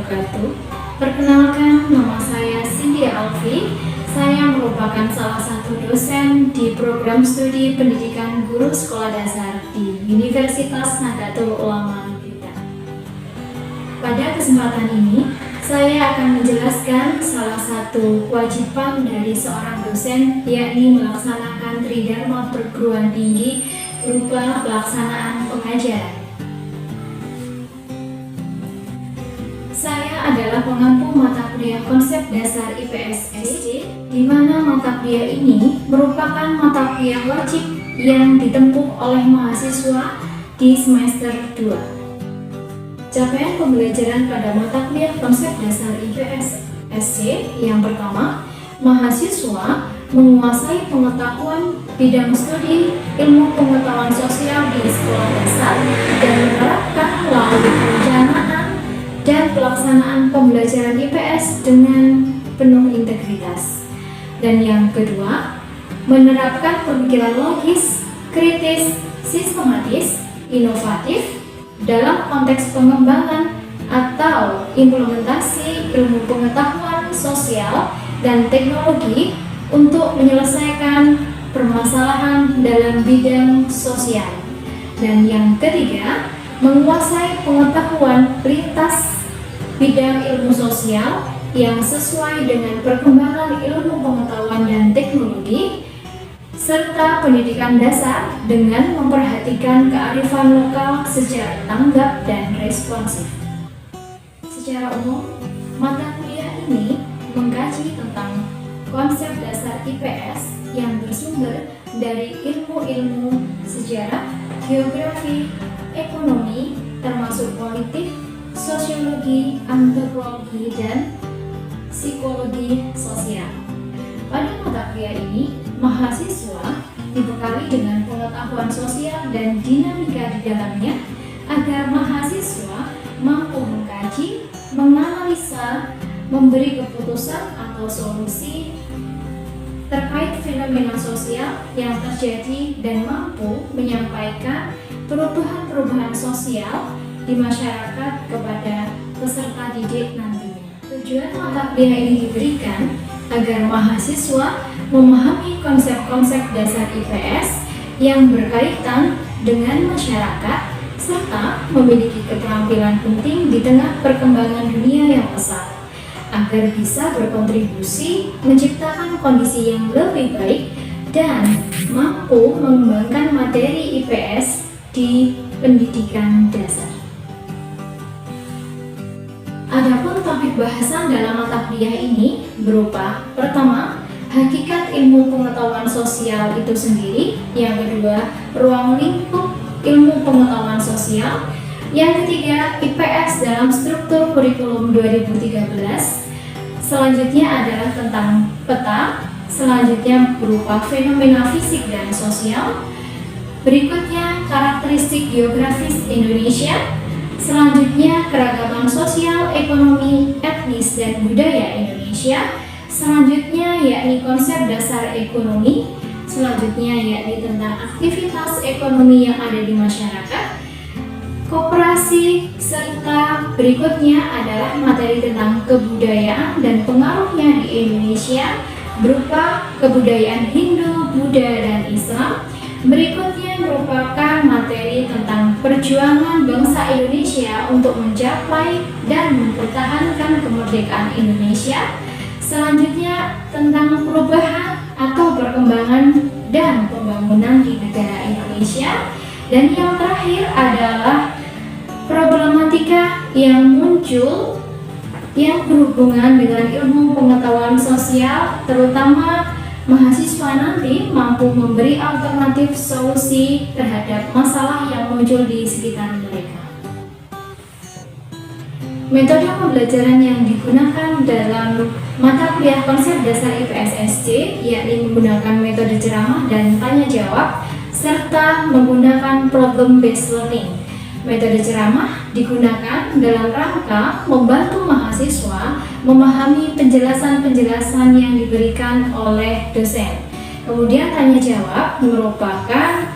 wabarakatuh. Perkenalkan, nama saya Cynthia Alfi. Saya merupakan salah satu dosen di program studi pendidikan guru sekolah dasar di Universitas Nahdlatul Ulama Blitar. Pada kesempatan ini, saya akan menjelaskan salah satu kewajiban dari seorang dosen, yakni melaksanakan tridharma perguruan tinggi berupa pelaksanaan pengajaran. Saya adalah pengampu mata kuliah konsep dasar IPS SD, di mana mata kuliah ini merupakan mata kuliah wajib yang ditempuh oleh mahasiswa di semester 2. Capaian pembelajaran pada mata kuliah konsep dasar IPS SD yang pertama, mahasiswa menguasai pengetahuan bidang studi ilmu pengetahuan sosial di sekolah dasar dan menerapkan melalui perencanaan dan pelaksanaan pembelajaran IPS dengan penuh integritas. Dan yang kedua, menerapkan pemikiran logis, kritis, sistematis, inovatif dalam konteks pengembangan atau implementasi ilmu pengetahuan sosial dan teknologi untuk menyelesaikan permasalahan dalam bidang sosial. Dan yang ketiga, menguasai pengetahuan lintas bidang ilmu sosial yang sesuai dengan perkembangan ilmu pengetahuan dan teknologi, serta pendidikan dasar dengan memperhatikan kearifan lokal secara tanggap dan responsif. Secara umum, mata kuliah ini mengkaji tentang konsep dasar IPS yang bersumber dari ilmu-ilmu sejarah, geografi, ekonomi, termasuk politik, sosiologi, antropologi, dan psikologi sosial. Pada mata kuliah ini, mahasiswa dibekali dengan pengetahuan sosial dan dinamika di dalamnya agar mahasiswa mampu mengkaji, menganalisa, memberi keputusan atau solusi terkait fenomena sosial yang terjadi dan mampu menyampaikan perubahan-perubahan sosial di masyarakat kepada peserta didik nantinya. Tujuan mata kuliah ini diberikan agar mahasiswa memahami konsep-konsep dasar IPS yang berkaitan dengan masyarakat serta memiliki keterampilan penting di tengah perkembangan dunia yang pesat agar bisa berkontribusi menciptakan kondisi yang lebih baik dan mampu mengembangkan materi IPS di pendidikan dasar. Adapun topik bahasan dalam mata kuliah ini berupa pertama, hakikat ilmu pengetahuan sosial itu sendiri, yang kedua, ruang lingkup ilmu pengetahuan sosial, yang ketiga, IPS dalam struktur kurikulum 2013, selanjutnya adalah tentang peta, selanjutnya berupa fenomena fisik dan sosial, berikutnya karakteristik geografis Indonesia, selanjutnya keragaman sosial, ekonomi, etnis, dan budaya Indonesia, selanjutnya yakni konsep dasar ekonomi, selanjutnya yakni tentang aktivitas ekonomi yang ada di masyarakat, koperasi, serta berikutnya adalah materi tentang kebudayaan dan pengaruhnya di Indonesia berupa kebudayaan Hindu, Buddha, dan Islam. Berikutnya merupakan materi tentang perjuangan bangsa Indonesia untuk mencapai dan mempertahankan kemerdekaan Indonesia. Selanjutnya tentang perubahan atau perkembangan dan pembangunan di negara Indonesia. Dan yang terakhir adalah problematika yang muncul yang berhubungan dengan ilmu pengetahuan sosial, terutama mahasiswa nanti mampu memberi alternatif solusi terhadap masalah yang muncul di sekitar mereka. Metode pembelajaran yang digunakan dalam mata kuliah konsep dasar IPS SD yakni menggunakan metode ceramah dan tanya jawab serta menggunakan problem based learning. Metode ceramah digunakan dalam rangka membantu mahasiswa memahami penjelasan-penjelasan yang diberikan oleh dosen. Kemudian tanya jawab merupakan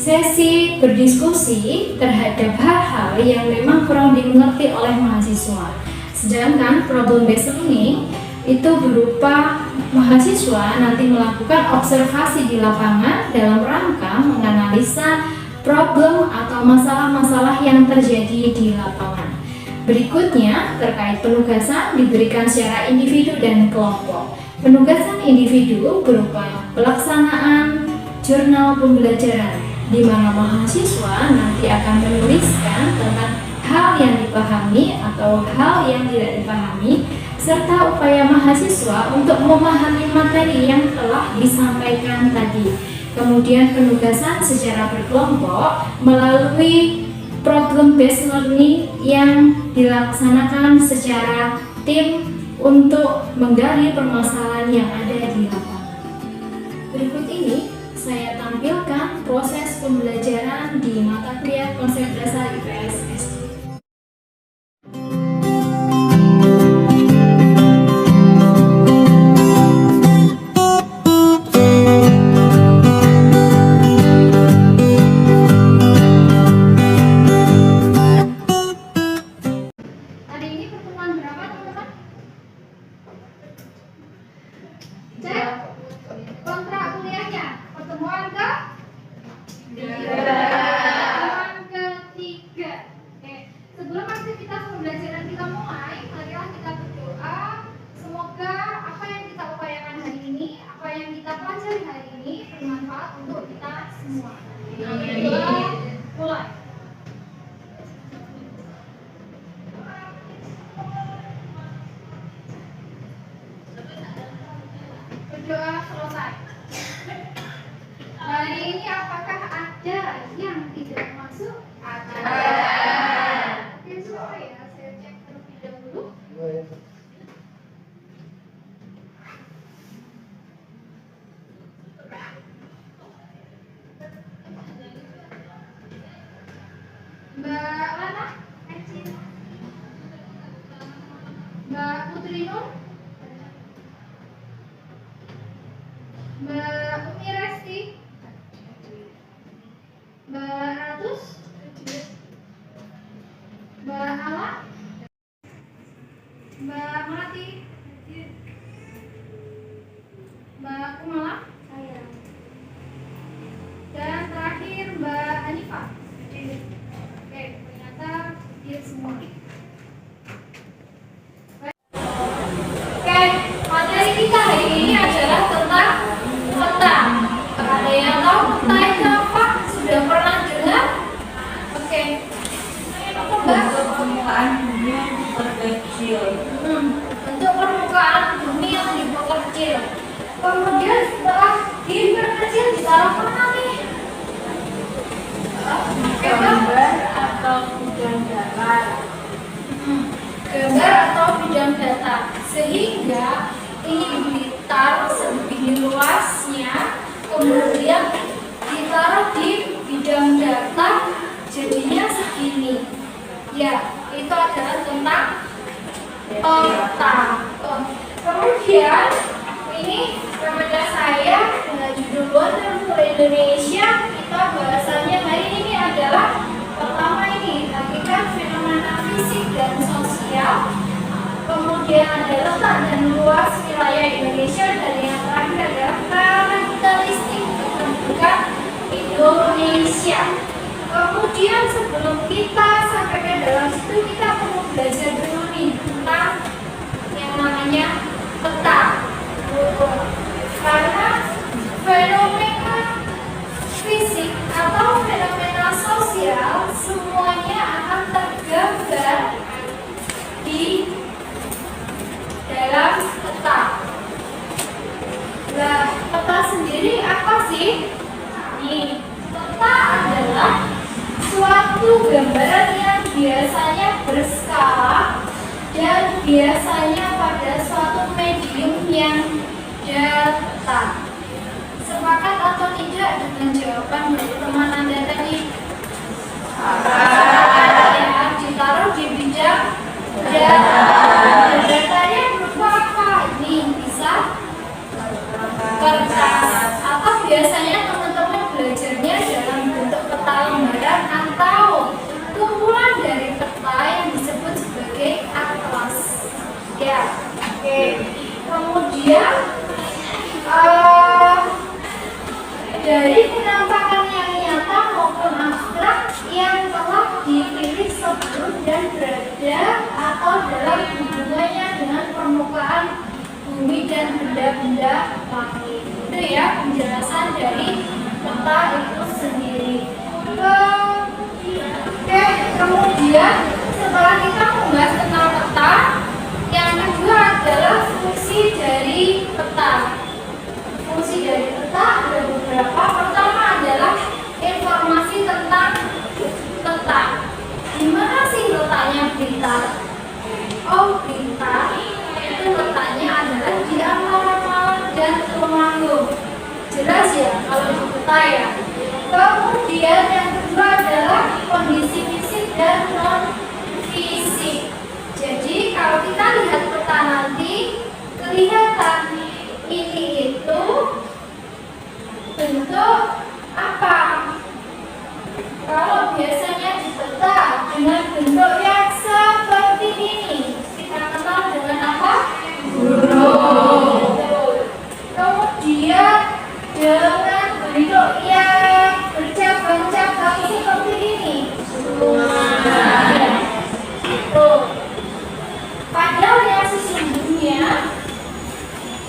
sesi berdiskusi terhadap hal-hal yang memang kurang dimengerti oleh mahasiswa. Sedangkan problem based learning itu berupa mahasiswa nanti melakukan observasi di lapangan dalam rangka menganalisa problem atau masalah-masalah yang terjadi di lapangan. Berikutnya, terkait penugasan diberikan secara individu dan kelompok. Penugasan individu berupa pelaksanaan jurnal pembelajaran, di mana mahasiswa nanti akan menuliskan tentang hal yang dipahami atau hal yang tidak dipahami, serta upaya mahasiswa untuk memahami materi yang telah disampaikan tadi. Kemudian penugasan secara berkelompok melalui problem based learning yang dilaksanakan secara tim untuk menggali permasalahan yang ada di lapangan. Berikut ini saya tampilkan proses pembelajaran di mata kuliah konsep dasar IPS SD. Berdoa selesai. Hari ini apakah ada yang tidak masuk? Ada. Oke, coba ya, saya cek terlebih dahulu. Mbak Lana, Mbak Putri Nur, Mbak Umi Resti, Mbak Ratus, Mbak Ala, Mbak Melati, Mbak Kumala, dan terakhir Mbak Hanifah. Oke, ternyata dia semua. Oke, materi kita hari ini adalah tentang peta. Ada yang tahu peta itu apa? Sudah pernah dengar? Oke. Bentuk permukaan bumi yang diperkecil. Bentuk permukaan bumi yang diperkecil. Kemudian setelah diperkecil ditaruh mana nih? Gambar atau bidang datar. Gambar atau bidang datar. Sehingga ini ditaruh sebegini luasnya, kemudian ditaruh di bidang datar, jadinya segini. Ya, itu adalah tentang peta. Kemudian ini kepada saya dengan judul Wonderful Indonesia, kita bahasannya hari ini adalah pertama ini hakikat fenomena fisik dan sosial. Kemudian ada letak dan luas wilayah Indonesia, dan yang terakhir adalah karakteristik kependudukan Indonesia. Kemudian sebelum kita sampai ke dalam situ, kita perlu belajar dulu nih tentang yang namanya peta. Karena fenomena fisik atau fenomena sosial semuanya akan tergambar di dalam peta. Nah, peta sendiri apa sih? Nih, peta adalah suatu gambaran yang biasanya berskala dan biasanya pada suatu medium yang datar. Sepakat atau tidak dengan jawaban dari teman Anda tadi? Ya, ditaruh di bidang datar. Datarnya berupa apa? Ini bisa kertas, atau biasanya teman-teman belajarnya dalam bentuk bumi dan benda-benda langit. Itu ya penjelasan dari peta itu sendiri. Kemudian setelah kita membahas tentang peta, yang kedua adalah fungsi dari peta. Fungsi dari peta ada beberapa. Pertama adalah informasi tentang peta. Di mana sih letaknya Blitar? Oh, Blitar itu letaknya adalah di antara Malang dan Tulungagung. Jelas ya kalau di peta ya. Kemudian yang kedua adalah kondisi fisik dan non fisik. Jadi kalau kita lihat peta nanti kelihatan ini itu bentuk apa? Kalau biasanya di peta dengan bentuk yang seperti ini, kita kenal dengan apa? Gunung. Kemudian dengan bentuk yang bercabang-cabang seperti ini. Padahal yang sesungguhnya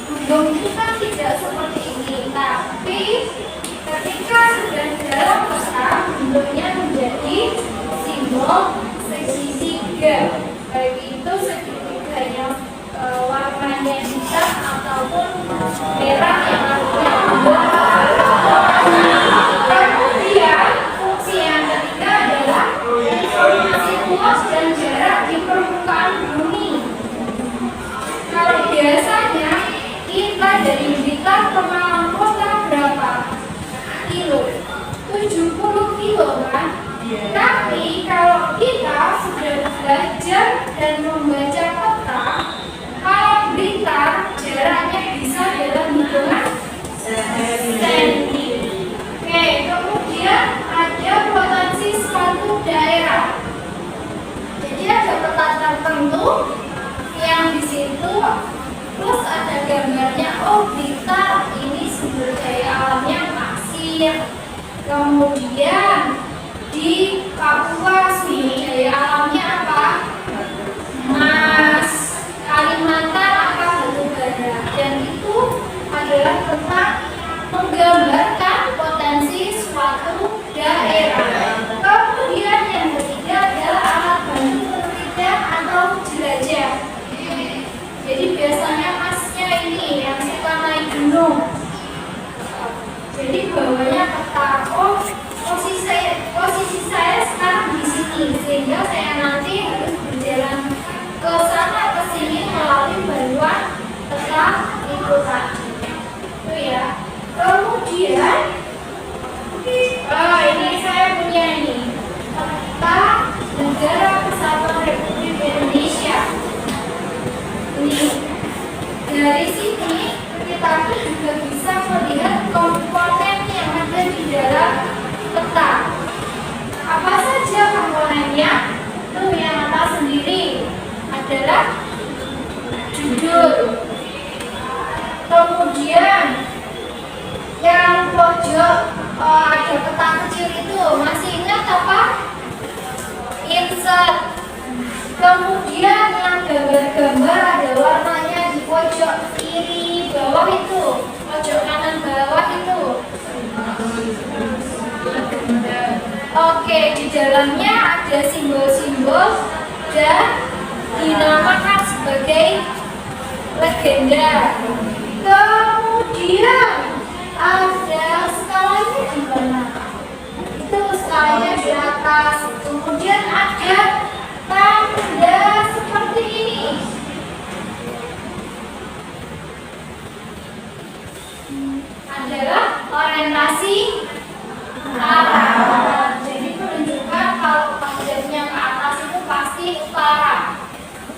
gunung itu kan tidak seperti ini, tapi ketika sudah dalam peta bentuknya menjadi simbol segitiga, baik itu segitiga yang warnanya hitam ataupun merah yang artinya kemudian fungsi yang ketiga adalah informasi luas dan jarak di permukaan bumi. Kalau biasanya kita dari Blitar ke Malang Kota berapa kilo? 70 kilo kan? Tapi kalau kita sudah belajar dan membaca peta, kalau Blitar jaraknya bisa dalam hitungan senti. Oke, kemudian ada potensi suatu daerah. Jadi ada peta tertentu yang di situ terus ada gambarnya. Oh, Blitar ini sumber daya alamnya pasir. Kemudian di Papua sumber daya alamnya apa? Emas. Kalimantan apa? Batu bara. Dan itu adalah tentang menggambarkan potensi suatu daerah. Kemudian yang ketiga adalah alat bantu penelitian atau jelajah. Jadi biasanya masnya ini yang suka naik gunung. Jadi bawahnya peta. Oh, posisi saya sekarang di sini, sehingga saya nanti harus berjalan ke sana ke sini melalui bantuan peta itu tadi. Itu ya. Kemudian ini saya punya ini peta Negara Kesatuan Republik Indonesia. Ini dari sini kita juga bisa melihat komponen yang ada di dalam peta. Apa saja komponennya? Itu yang atas sendiri adalah judul. Kemudian yang pojok ada peta kecil itu, masih ingat apa? Insert. Kemudian yang gambar-gambar ada warnanya di pojok kiri bawah itu, pojok kanan bawah itu. Oke, di dalamnya ada simbol-simbol dan dinamakan sebagai legenda. Kemudian ada skalanya di mana? Itu skalanya di atas. Kemudian ada tanda seperti ini. Adalah orientasi arah. Jadi menunjukkan kalau tanjanya ke atas itu pasti utara.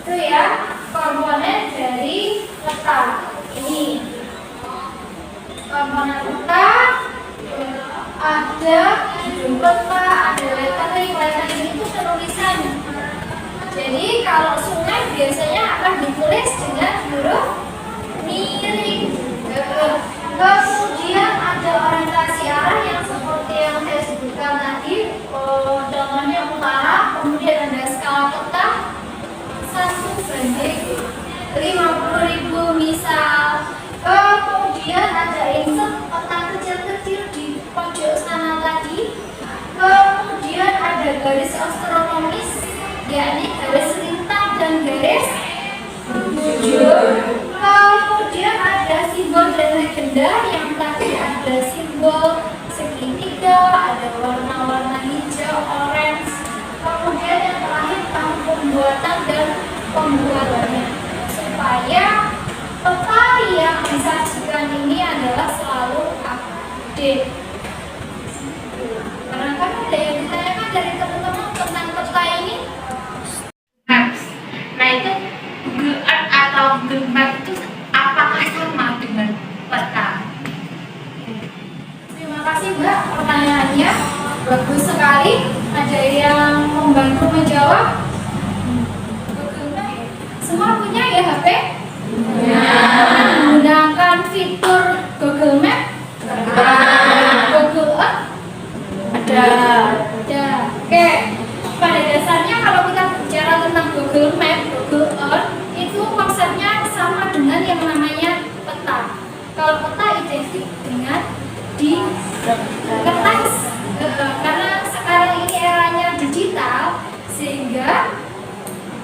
Itu ya komponen dari peta. Ini komponen peta, ada judul peta, ada lettering itu penulisan. Jadi kalau sungai biasanya akan ditulis dengan huruf miring. Kemudian ada orientasi arah yang seperti yang saya sebutkan tadi, contohnya utara. Kemudian ada skala peta 1/50.000 misal ada garis astronomis, yakni garis lintang dan garis bujur. Kemudian ada simbol dan legenda yang tadi ada simbol segitiga, ada warna-warna hijau, orange. Kemudian yang terakhir tahun pembuatan dan pembuatannya, supaya peta yang disajikan ini adalah selalu update. Barangkali ada yang ditanyakan dari teman-teman tentang peta ini? Nah itu Google Earth atau Google Map itu apakah sama dengan peta? Terima kasih Mbak, pertanyaannya bagus sekali. Ada yang membantu menjawab? Google Map semua punya ya HP? Menggunakan fitur Google Map? Google Earth? Ada. Oke. Pada dasarnya kalau kita bicara tentang Google Map, Google Earth itu konsepnya sama dengan yang namanya peta. Kalau peta identik dengan di kertas, karena sekarang ini eranya digital, sehingga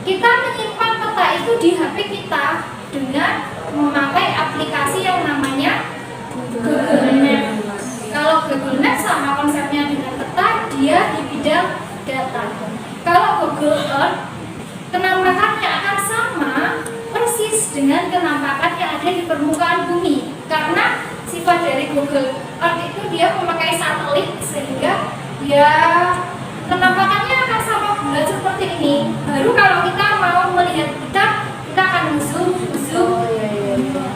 kita menyimpan peta itu di HP kita dengan memakai aplikasi yang namanya Google Map. Kalau Google Map sama konsepnya dengan peta, dia di bidang data. Kalau Google Earth, penampakannya akan sama persis dengan penampakan yang ada di permukaan bumi. Karena sifat dari Google Earth itu dia memakai satelit, sehingga dia penampakannya akan sama bulat seperti ini. Baru kalau kita mau melihat kita akan zoom.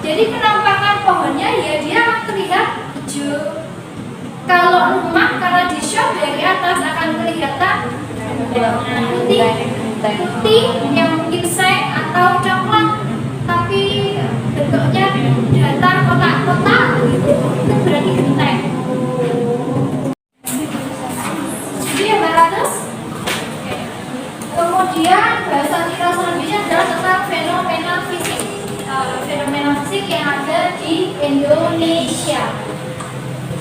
Jadi penampakan pohonnya ya dia akan terlihat hijau. Kalau rumah karena di shot dari atas akan kelihatan putih yang mungkin seng atau coklat, tapi bentuknya datar kotak-kotak gitu. Itu berarti genteng. Jadi ya Mbak Ratus. Kemudian bahasan kita selanjutnya adalah tentang fenomena fisik. Fenomena fisik yang ada di Indonesia.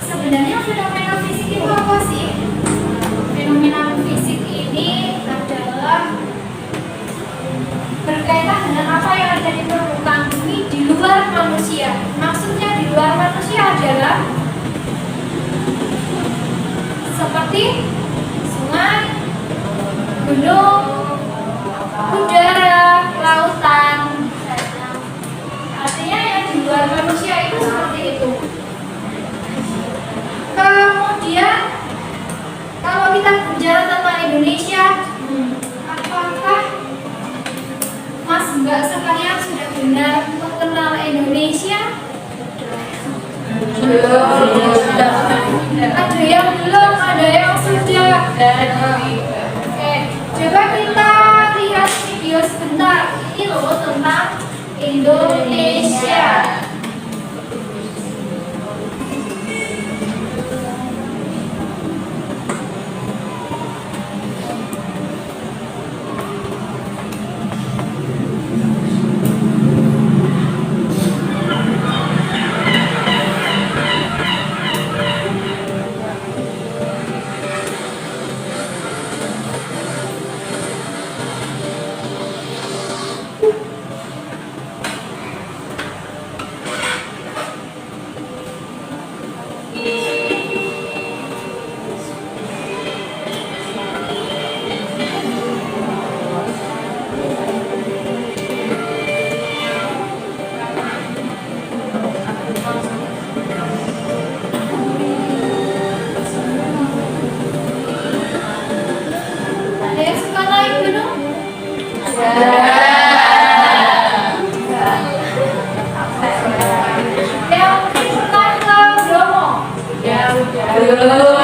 Sebenarnya fenomena fisik itu apa sih? Fenomena fisik ini adalah berkaitan dengan apa yang ada di permukaan bumi di luar manusia. Maksudnya di luar manusia adalah seperti sungai, gunung, udara, lautan. Artinya yang di luar manusia itu seperti itu. Kemudian kalau kita bicara tentang Indonesia, apakah Mas Mbak sekalian sudah benar mengenal Indonesia? Ada yang belum, ada yang sudah. Oke, coba kita lihat video sebentar. Ini loh tentang Indonesia. Ada yang suka naik gunung? Yang suka ke Bromo?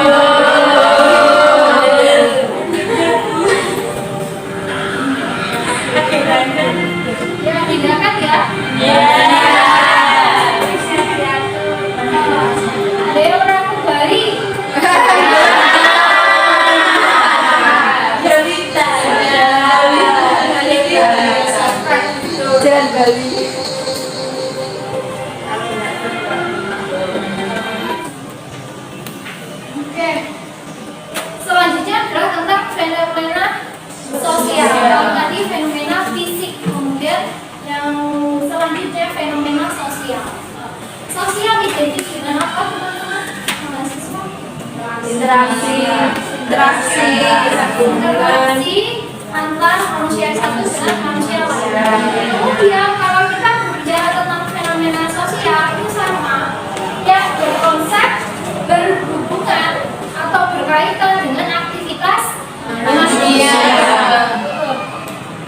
Ya, tindakan ya? Ada yang pernah ke Bali? Jalan Bali. Oke. Selanjutnya adalah tentang sosial. Sosial identik dengan apa teman-teman? Mahasiswa? Interaksi antar manusia satu dengan manusia lain. Kemudian kalau kita berbicara tentang fenomena sosial itu sama, ya berkonsep berhubungan atau berkaitan dengan aktivitas manusia.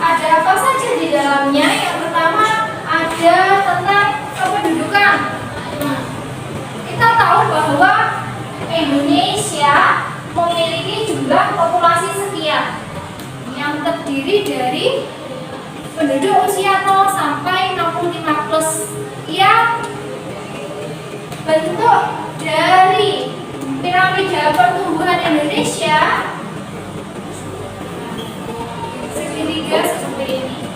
Ada apa saja di dalamnya? Yang pertama ada tentang kependudukan. Kita tahu bahwa Indonesia memiliki jumlah populasi sekian yang terdiri dari penduduk usia 0 sampai 65 plus yang bentuk dari piramida pertumbuhan Indonesia segitiga seperti ini.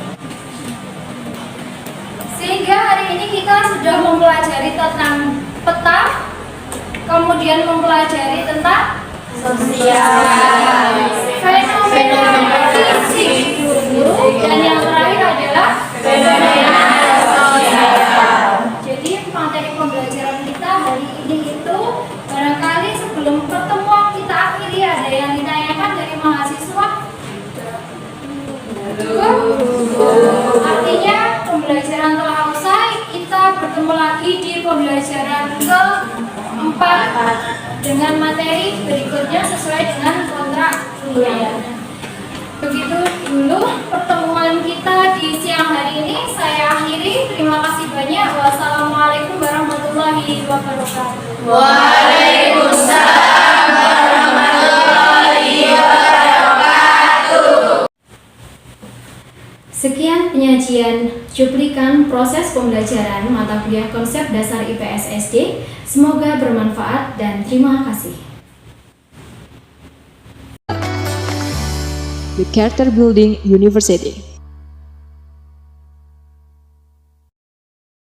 Sehingga hari ini kita sudah mempelajari tentang peta, kemudian mempelajari tentang sosial, fenomena fisik dulu, dan yang terakhir adalah fenomena sosial. Jadi materi pembelajaran kita hari ini itu barangkali sebelum pertemuan kita akhiri ada yang ditanyakan dari mahasiswa. Artinya pembelajaran telah usai, kita bertemu lagi di pembelajaran keempat dengan materi berikutnya sesuai dengan kontrak kuliah. Begitu dulu pertemuan kita di siang hari ini. Saya akhiri. Terima kasih banyak. Wassalamualaikum warahmatullahi wabarakatuh. Waalaikumsalam warahmatullahi wabarakatuh. Sekian penyajian cuplikan proses pembelajaran mata kuliah konsep dasar IPS SD. Semoga bermanfaat dan terima kasih. The Character Building University.